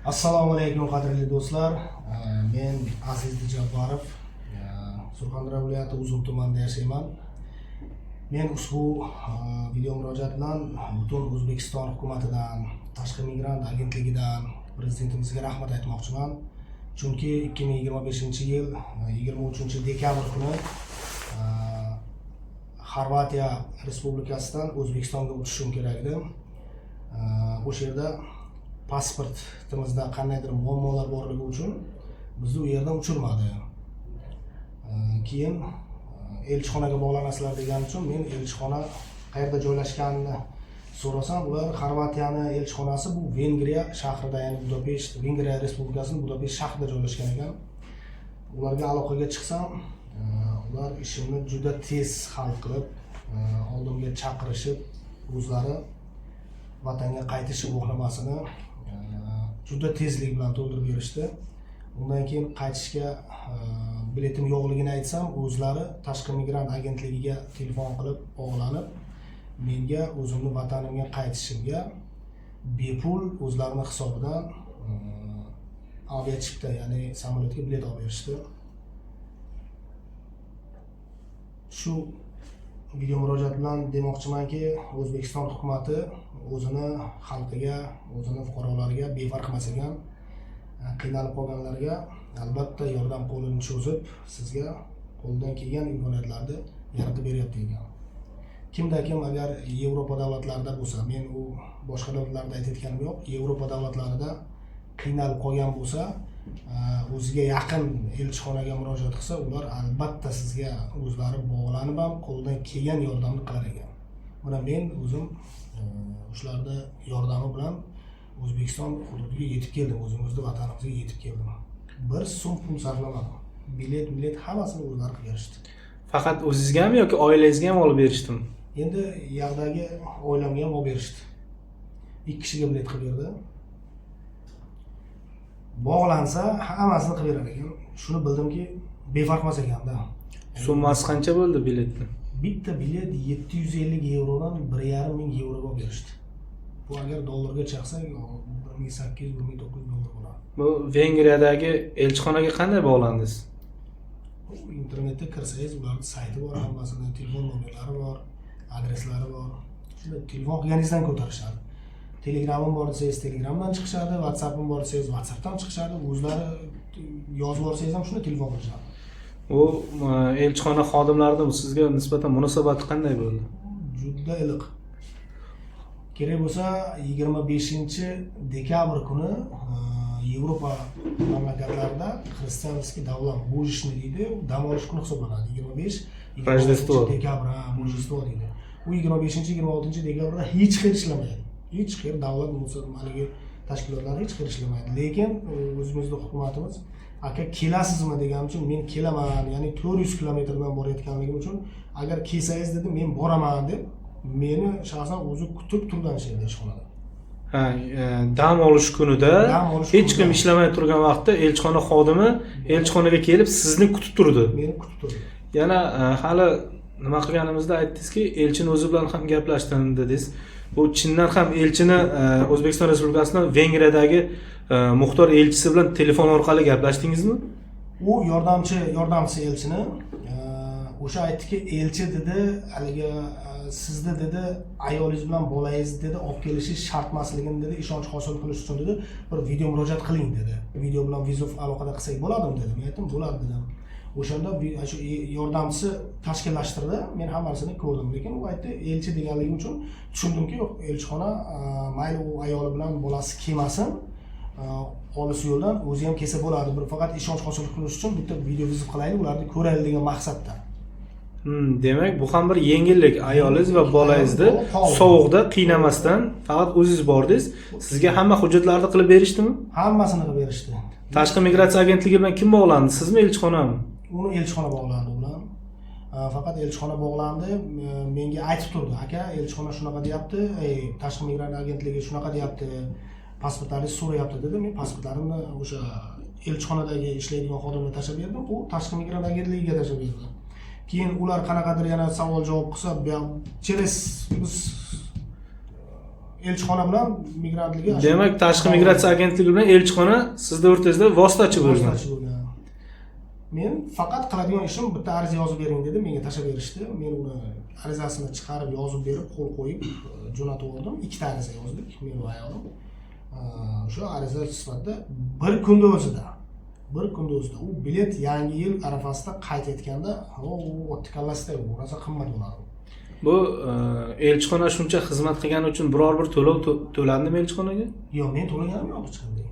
Assalomu alaykum qadrli do'stlar. Men Aziz Jabborov, Surxondaryo viloyati Uzun tumanida yashayman. Men ushbu video murojaat bilan butun O'zbekiston hukumatidan, Tashqi migrant agentligidan prezidentimizga rahmat aytmoqchiman. Chunki 2025-yil 23-dekabr kuni Xorvatiya Respublikasidan O'zbekistonga o'tishim kerak edi. O'sha yerda pasportimizda qandaydir muammolar borligi uchun bizni u yerdan uchirmadi. Keyin elchixonaga bog'lanasizlar degan uchun men elchixona qayerda joylashganini so'rasam, ular Xorvatiyani elchixonasi bu Vengriya shahrida, ya'ni Budapesht, Vengriya Respublikasining Budapesht shahrida joylashgan ekan. Ularga aloqaga chiqsam, ular ishimni juda tez hal qilib, oldimga chaqirishib, o'zlari vatanga qaytish guvohnomasini juda tezlik bilan to'ldirib berishdi. Undan keyin qaytishga biletim yo'qligini aytsam, o'zlari Tashqi migrant agentligiga telefon qilib bog'lanib, menga o'zimni vatanimga qaytishimga bepul o'zlarining hisobidan aviachipta, ya'ni samolyotga bilet olib berishdi. Shu video murojaat bilan demoqchimanki, O'zbekiston hukumatı o'zini xalqiga, o'zini fuqarolariga befarq emasligidan qiynalib qolganlarga albatta yordam qo'lini cho'zib, sizga qo'ldan kelgan imkoniyatlarni yaratib beryapti ekan. Kimda-kim agar Yevropa davlatlarida bo'lsa, men u boshqa davlatlarda aytayotganim yo'q, Yevropa davlatlarida qiynalib qolgan bo'lsa, o'ziga yaqin elchixonaga murojaat qilsa, ular albatta sizga o'zlari bog'lanib ham qo'ldan kelgan yordamni qilar ekan. Mana men o'zim shularning yordami bilan O'zbekiston hududiga yetib keldim, o'zimizning vatanimizga yetib keldim. Bir so'm pul sarflamadim. Bilet hammasini o'zlari qilib berishdi. Faqat o'zingizgami yoki oilangizga ham olib berishdimi? Endi yaqdagi oilamga ham olib berishdi. 2 kishiga bilet qilib berdi. Bog'lansa hammasini qilib berar ekan. Shuni bildimki, befarq emas ekanda. Summasi qancha bo'ldi biletni? Bitta bilet 750 yevrodan 1,5 ming yevroga berishdi. Bu agar dollarga chaqsak 1800-1900 dollar bo'ladi. Bu Vengriyadagi elchixonaga qanday bog'landingiz? Internetga kirsangiz, ularning sayti bor, hammasini, telefon nomerlari bor, adreslari bor. Shunda telefon qilganingizdan ko'tarishadi. Telegramim bor desangiz, Telegramdan chiqishadi, WhatsAppim bor desangiz, WhatsAppdan chiqishadi. O'zlari yozib olsangiz ham shuni telefon qilishadi. U elchixona xodimlarining sizga nisbatan munosabati qanday bo'ldi? Juda iliq. Kerak bo'lsa 25-dekabr kuni Yevropa mamlakatlarida xristianskiy davlat bo'jishni deydi, dam olish kuni hisoblanadi. 25-dekabr bo'jishni deydi. U 25-26-dekabrda hech qanday ishlamaydi. Hech qanday davlat musulmonligi tashkilotlari hech qanday ishlamaydi. Lekin o'zimizning hukumatimiz aka kelasizmi deganim uchun men kelaman, ya'ni 400 kilometrdan borayotganligim uchun agar kelsangiz dedi, men boraman deb meni shaxsan o'zi kutib turgan sheydi ishxonada. Ha, dam olish kunida hech kim ishlamay turgan vaqtda elchixona xodimi elchixonaga kelib sizni kutib turdi. Meni kutib turdi. Yana hali nima qilganimizda aytdingizki, elchini o'zi bilan ham gaplashdim dedingiz. Bu chindan ham elchini O'zbekiston Respublikasining Vengriyadagi muxtor elchisi bilan telefon orqali gaplashdingizmi? U yordamchi elchini o'sha aytdiki, elchi dedi, haligi sizni dedi, ayolingiz bilan bolangizni dedi, olib kelishingiz shart emasligini dedi, ishonch hosil qilish uchun dedi, bir video murojaat qiling dedi. Video bilan vizual aloqada qilsak bo'ladimi dedi. Men aytdim, bo'ladi dedim. O'shanda shu yordamchisi tashkillashtirdi. Men hammasini ko'rdim, lekin u aytdi, elchi deganligim uchun tushundimki, yo'q, elchixona mayli u ayoli bilan bolasi kelmasin, olis yo'ldan o'zi ham kelsa bo'ladi. Bir faqat ishonch hosil qilish uchun bitta video vizual qilaylik, ularni ko'raylik degan maqsadda. Demak, bu ham bir yengillik. Ayolingiz va bolangizni sovuqda qiynamasdan faqat o'zingiz bordingiz. Sizga hamma hujjatlarni qilib berishdimi? Hammasini qilib berishdi. Tashqi migratsiya agentligi bilan kim bog'landi? Sizmi, elchixonami? Uni elchixona bog'landi bilan. Faqat elchixona bog'landi, menga aytib turdi, aka, elchixona shunaqa deyapti, tashqi migrant agentligi shunaqa deyapti, pasportlaringizni so'rayapti dedi. Men pasportlarimni o'sha elchixonadagi ishlaydigan xodimga tashlab berdim, u tashqi migrant agentligiga tashlab berdi. Keyin ular qanaqadir yana savol javob qilsa, через biz elchixona bilan migrantligi demak tashqi migratsiya agentligi bilan elchixona sizni o'rtangizda vositachi bo'lgan. vositachi bo'lgan. Men faqat qiladigan ishim bitta ariza yozib bering dedi, menga tashlab berishdi. Men uni arizasini chiqarib yozib berib, qo'l qo'yib jo'natib yubordim. Ikkita ariza yozdik, men va ayolim. O'sha ariza sifatida bir kunda o'zida u bilet yangi yil arafasida qayd etganda, o'tdi kallasida bu narsa qimmat bo'ladi. Bu elchixona shuncha xizmat qilgani uchun biror bir to'lov to'landimi elchixonaga? Yo'q, men to'laganim yo'q hech qanday.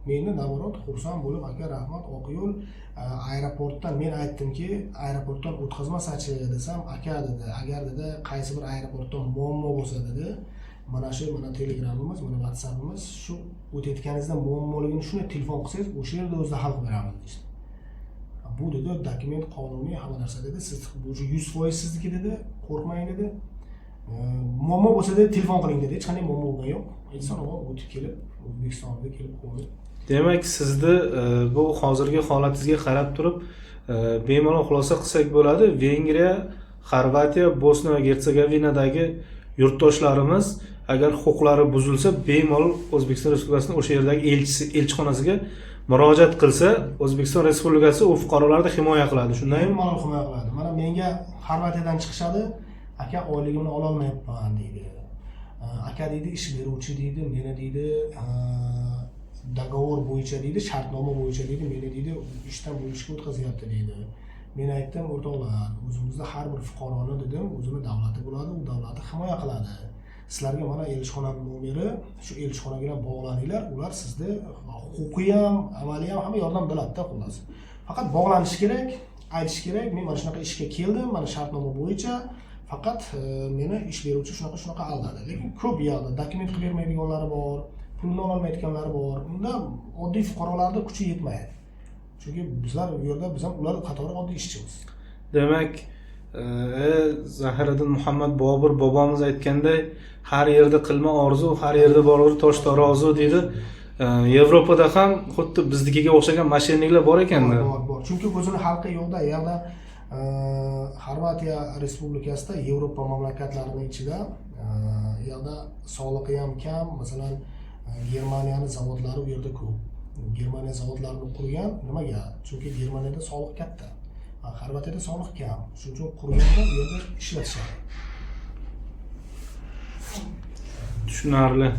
Meni naborot xursand bo'lib, aka rahmat, oq yo'l aeroportdan men aytdimki, aeroportdan o'tkazmasachi desam, aka dedi, agar dedi qaysi bir aeroportdan muammo bo'lsa dedi, mana telegramimiz, mana WhatsAppimiz shu o'tayotganingizda muammoligini shuni telefon qilsangiz, o'sha yerda o'zida hal qilib beramiz dedi. Bu dedi dokument qonuniy hamma narsa dedi, siz bu 100% sizniki dedi, qo'rqmang dedi. Muammo bo'lsa dedi, telefon qiling dedi. Hech qanday muammo bo'lgani yo'q. Inson o'tib kelib, O'zbekistonga kelib qoldi. Demak, sizni bu hozirgi holatingizga qarab turib, bemalol xulosa qilsak bo'ladi, Vengriya, Xorvatiya, Bosna va Gersegovinadagi yurtdoshlarimiz agar huquqlari buzilsa, bemalol O'zbekiston Respublikasining o'sha yerdagi elchixonasiga murojaat qilsa, O'zbekiston Respublikasi u fuqarolarni himoya qiladi. Shundaymi? Bemalol himoya qiladi. Mana menga Xorvatiyadan chiqishadi, aka oyligimni ola olmayapman deydi. Aka deydi, ish beruvchi deydi, meni deydi, dogovor bo'yicha deydi, shartnoma bo'yicha deydi, meni deydi, ishdan bo'lishga o'tkazyapti deydi. Men aytdim, o'rtoqlar, o'zimizda har bir fuqaroni dedim, o'zini davlati bo'ladi, u davlatni himoya qiladi. Sizlarga mana elchixonaning nomeri, shu elchixonaga bilan bog'laninglar, ular sizni huquqiy ham, amaliy ham hamma yordam beradi-da, xullas. Faqat bog'lanish kerak, aytish kerak, men mana shunaqa ishga keldim, mana shartnoma bo'yicha, faqat meni ish beruvchi shunaqa aldadi. Lekin ko'p yoqda dokument qilib bermaydiganlari bor, pulni olmayotganlari bor. Unda oddiy fuqarolarning kuchi yetmaydi. Chunki bizlar bu yerda biz ham ular qatori oddiy ishchimiz. Demak, Zahiriddin Muhammad Bobur bobomiz aytganday, har yerda qilma orzu, har yerda borur tosh tarozi deydi. Yevropada ham xuddi biznikiga o'xshagan mashinliklar bor ekanda. Bor. Chunki o'zini xalqi yo'qda, yerda Xorvatiya Respublikasida Yevropa mamlakatlarining ichida yerda soliqi ham kam, masalan, Germaniyaning zavodlari u yerda ko'p. Germaniya zavodlarini qurgan nimaga? Chunki Germaniyada soliq katta. Xorvatiyada soliq kam. Shuning uchun qurganda u yerda ishlatishadi. Tushunarli.